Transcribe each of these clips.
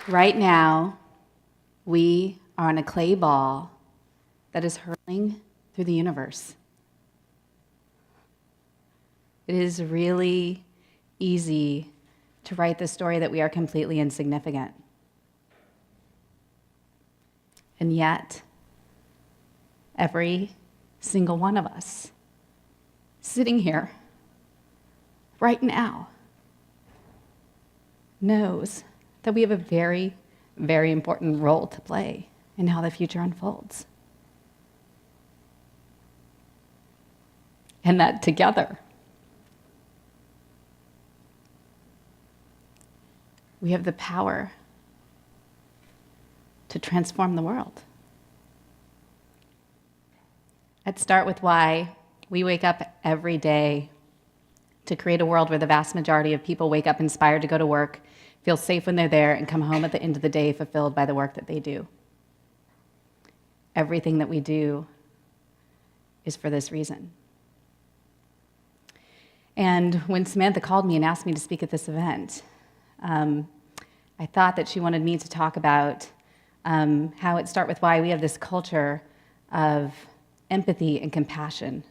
Right now, we are on a clay ball that is hurtling through the universe. It is really easy to write the story that we are completely insignificant. And yet, every single one of us sitting here right now knows that we have a very, very important role to play in how the future unfolds. And that together, we have the power to transform the world. Let's start with why we wake up every day to create a world where the vast majority of people wake up inspired to go to work, feel safe when they're there, and come home at the end of the day fulfilled by the work that they do. Everything that we do is for this reason. And when Samantha called me and asked me to speak at this event, I thought that she wanted me to talk about how it starts with why we have this culture of empathy and compassion,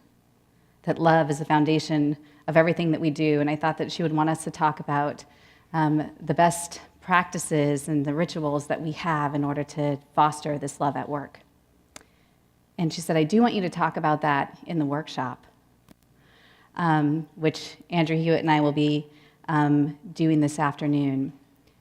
that love is the foundation of everything that we do. And I thought that she would want us to talk about the best practices and the rituals that we have in order to foster this love at work. And she said, I do want you to talk about that in the workshop, which Andrew Hewitt and I will be doing this afternoon,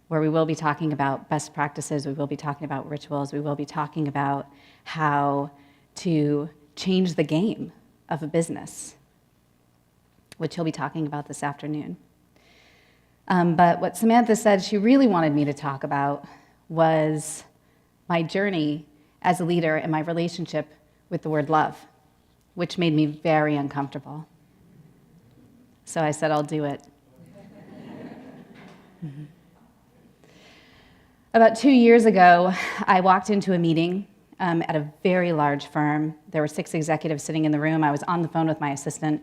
where we will be talking about best practices, we will be talking about rituals, we will be talking about how to change the game of a business, which he'll be talking about this afternoon. But what Samantha said she really wanted me to talk about was my journey as a leader and my relationship with the word love, which made me very uncomfortable. So I said, I'll do it. Mm-hmm. About 2 years ago, I walked into a meeting at a very large firm. There were 6 executives sitting in the room. I was on the phone with my assistant,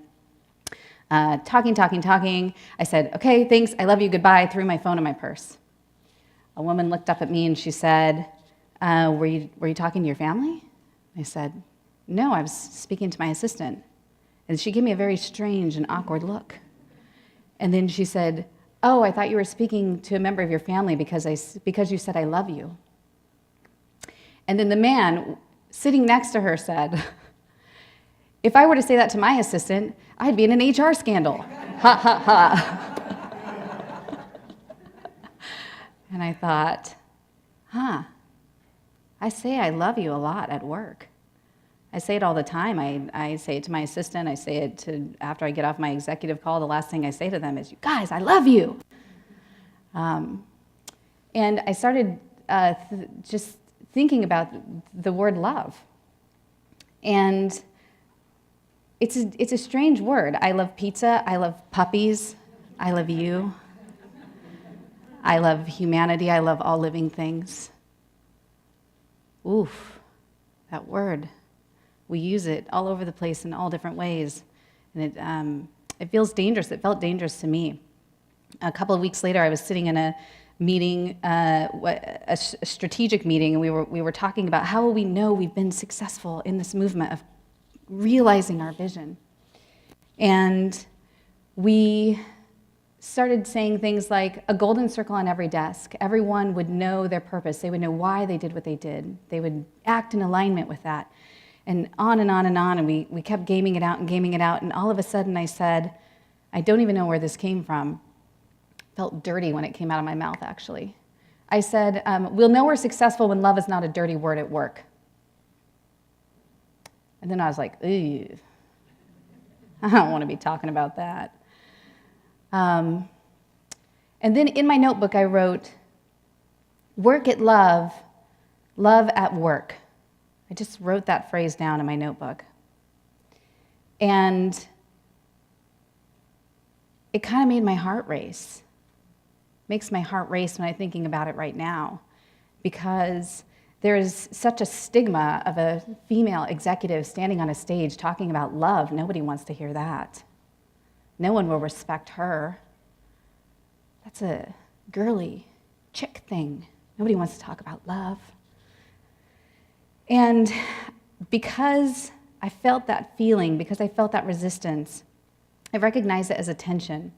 talking. I said, okay, thanks, I love you, goodbye. I threw my phone in my purse. A woman looked up at me and she said, were you talking to your family? I said, no, I was speaking to my assistant. And she gave me a very strange and awkward look. And then she said, oh, I thought you were speaking to a member of your family because you said I love you. And then the man sitting next to her said, if I were to say that to my assistant, I'd be in an HR scandal. Ha, ha, ha. And I thought, I say I love you a lot at work. I say it all the time. I say it to my assistant. I say it after I get off my executive call. The last thing I say to them is, you guys, I love you. And I started just thinking about the word love. And it's a strange word. I love pizza. I love puppies. I love you. I love humanity. I love all living things. Oof, that word. We use it all over the place in all different ways, and it feels dangerous. It felt dangerous to me. A couple of weeks later, I was sitting in a meeting, a strategic meeting, and we were talking about how will we know we've been successful in this movement of realizing our vision. And we started saying things like a golden circle on every desk. Everyone would know their purpose. They would know why they did what they did. They would act in alignment with that. And on and on and on, and we kept gaming it out, and all of a sudden I said, I don't even know where this came from. Felt dirty when it came out of my mouth, actually. I said, we'll know we're successful when love is not a dirty word at work. And then I was like, ew, I don't want to be talking about that. And then in my notebook I wrote, work at love, love at work. I just wrote that phrase down in my notebook. And it kind of made my heart race. Makes my heart race when I'm thinking about it right now, because there is such a stigma of a female executive standing on a stage talking about love. Nobody wants to hear that. No one will respect her. That's a girly chick thing Nobody wants to talk about love. And because I felt that feeling, because I felt that resistance, I recognized it as a tension.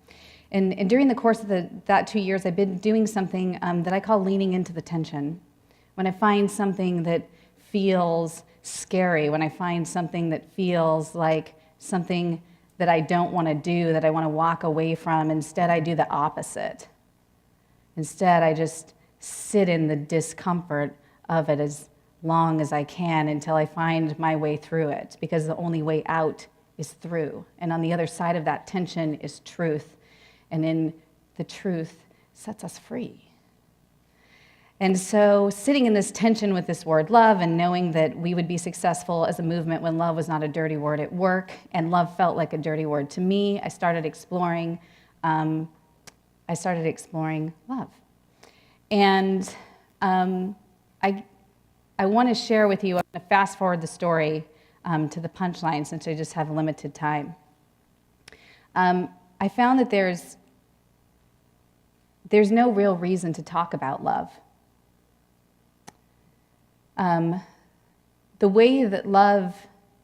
And during the course of that 2 years, I've been doing something that I call leaning into the tension. When I find something that feels scary, when I find something that feels like something that I don't want to do, that I want to walk away from, instead I do the opposite. Instead, I just sit in the discomfort of it as long as I can until I find my way through it, because the only way out is through. And on the other side of that tension is truth. And in the truth sets us free. And so sitting in this tension with this word love and knowing that we would be successful as a movement when love was not a dirty word at work and love felt like a dirty word to me, I started exploring love. And I want to share with you, I'm going to fast forward the story to the punchline since I just have limited time. I found that there's no real reason to talk about love. The way that love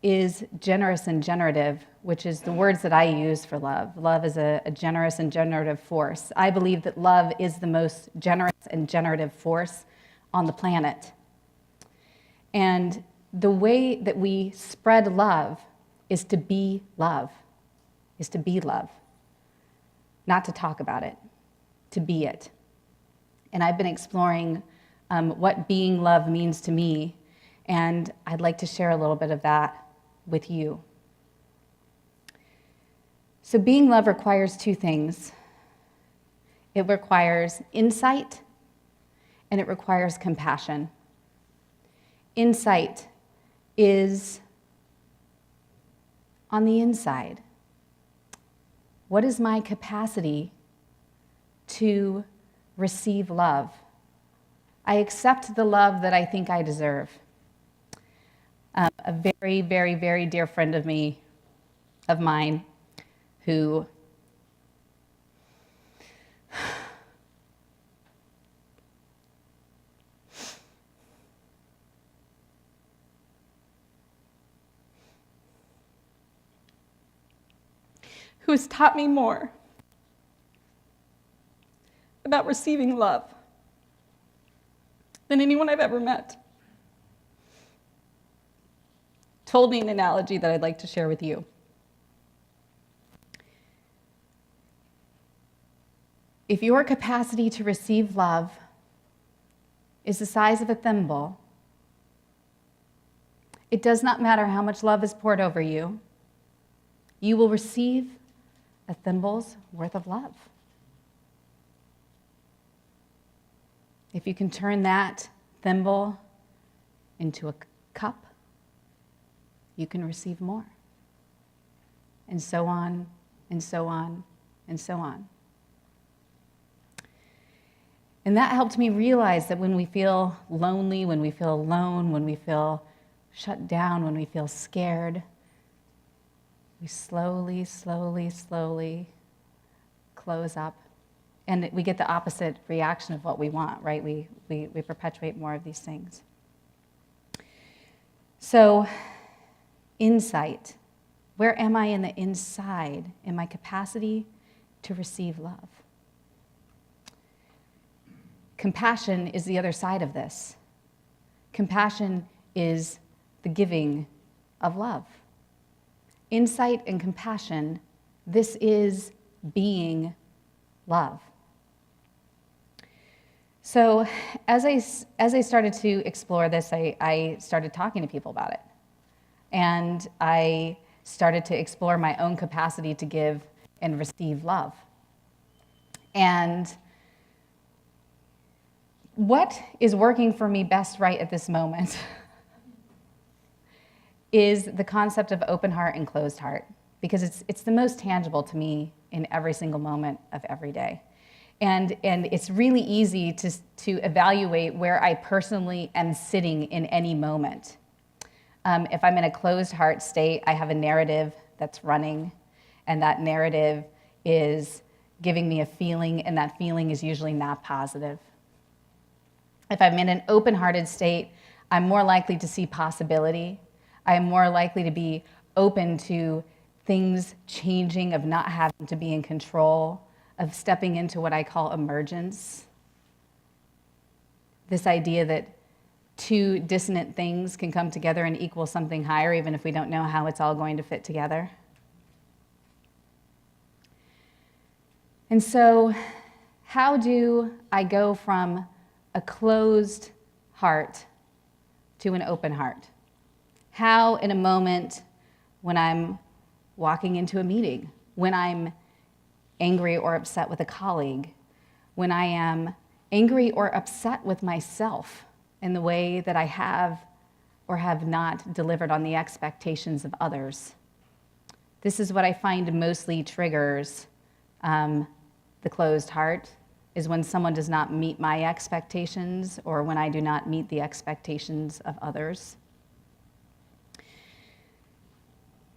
is generous and generative, which is the words that I use for love. Love is a generous and generative force. I believe that love is the most generous and generative force on the planet. And the way that we spread love is to be love, not to talk about it, to be it. And I've been exploring what being love means to me, and I'd like to share a little bit of that with you. So being love requires two things. It requires insight, and it requires compassion. Insight is on the inside. What is my capacity to receive love? I accept the love that I think I deserve. A very, very, very dear friend of mine, who has taught me more about receiving love than anyone I've ever met, told me an analogy that I'd like to share with you. If your capacity to receive love is the size of a thimble, it does not matter how much love is poured over you, you will receive a thimble's worth of love. If you can turn that thimble into a cup, you can receive more. And so on, and so on, and so on. And that helped me realize that when we feel lonely, when we feel alone, when we feel shut down, when we feel scared, we slowly, slowly, slowly close up. And we get the opposite reaction of what we want, right? We perpetuate more of these things. So, insight. Where am I in the inside in my capacity to receive love? Compassion is the other side of this. Compassion is the giving of love. Insight and compassion, this is being love. So as I started to explore this, I started talking to people about it. And I started to explore my own capacity to give and receive love. And what is working for me best right at this moment is the concept of open heart and closed heart, because it's the most tangible to me in every single moment of every day. And it's really easy to evaluate where I personally am sitting in any moment. If I'm in a closed heart state, I have a narrative that's running, and that narrative is giving me a feeling, and that feeling is usually not positive. If I'm in an open-hearted state, I'm more likely to see possibility. I am more likely to be open to things changing, of not having to be in control, of stepping into what I call emergence. This idea that two dissonant things can come together and equal something higher, even if we don't know how it's all going to fit together. And so, how do I go from a closed heart to an open heart? How, in a moment when I'm walking into a meeting, when I'm angry or upset with a colleague, when I am angry or upset with myself in the way that I have or have not delivered on the expectations of others. This is what I find mostly triggers the closed heart, is when someone does not meet my expectations or when I do not meet the expectations of others.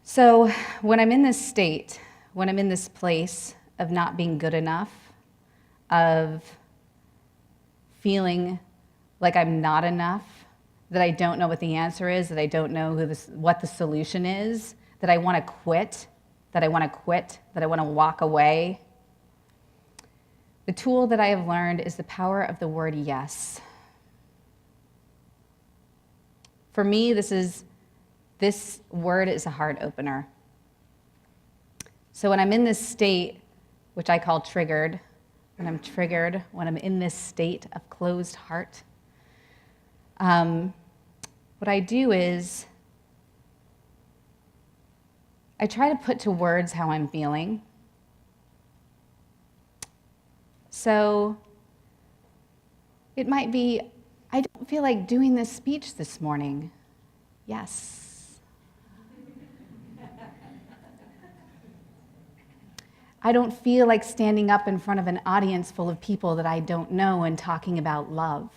So when I'm in this state, when I'm in this place of not being good enough, of feeling like I'm not enough, that I don't know what the answer is, that I don't know what the solution is, that I want to quit, that I want to walk away. The tool that I have learned is the power of the word yes. For me, this word is a heart opener. So when I'm in this state, which I call triggered, when I'm in this state of closed heart, what I do is I try to put to words how I'm feeling. So it might be, I don't feel like doing this speech this morning. Yes. I don't feel like standing up in front of an audience full of people that I don't know and talking about love.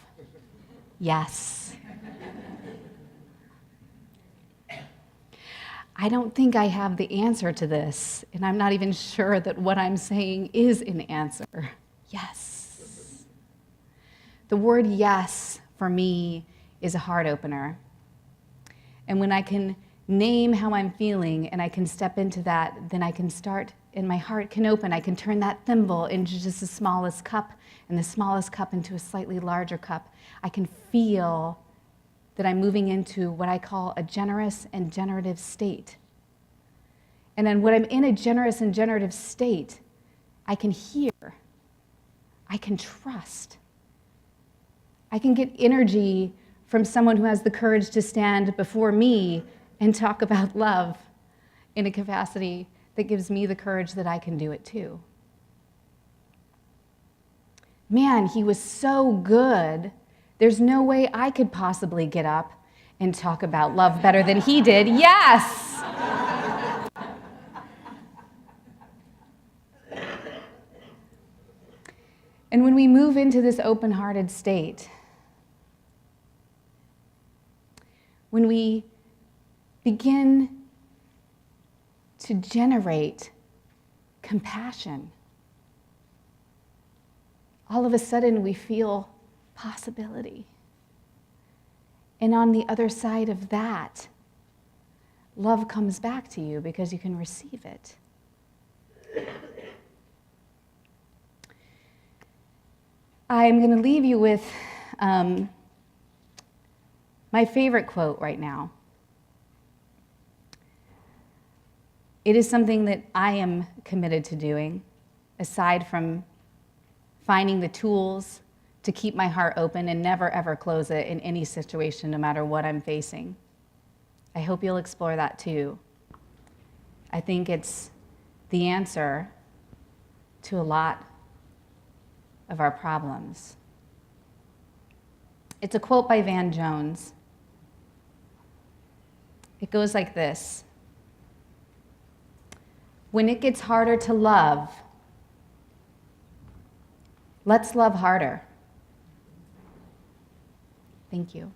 Yes. I don't think I have the answer to this, and I'm not even sure that what I'm saying is an answer. Yes. The word yes for me is a heart opener. And when I can name how I'm feeling and I can step into that, then I can start, and my heart can open. I can turn that thimble into just the smallest cup, and the smallest cup into a slightly larger cup. I can feel that I'm moving into what I call a generous and generative state. And then when I'm in a generous and generative state, I can hear, I can trust. I can get energy from someone who has the courage to stand before me and talk about love in a capacity that gives me the courage that I can do it too. Man, he was so good. There's no way I could possibly get up and talk about love better than he did. Yes! And when we move into this open-hearted state, when we begin to generate compassion, all of a sudden we feel possibility. And on the other side of that, love comes back to you because you can receive it. I'm going to leave you with my favorite quote right now. It is something that I am committed to doing, aside from finding the tools to keep my heart open and never ever close it in any situation, no matter what I'm facing. I hope you'll explore that too. I think it's the answer to a lot of our problems. It's a quote by Van Jones. It goes like this: when it gets harder to love, let's love harder. Thank you.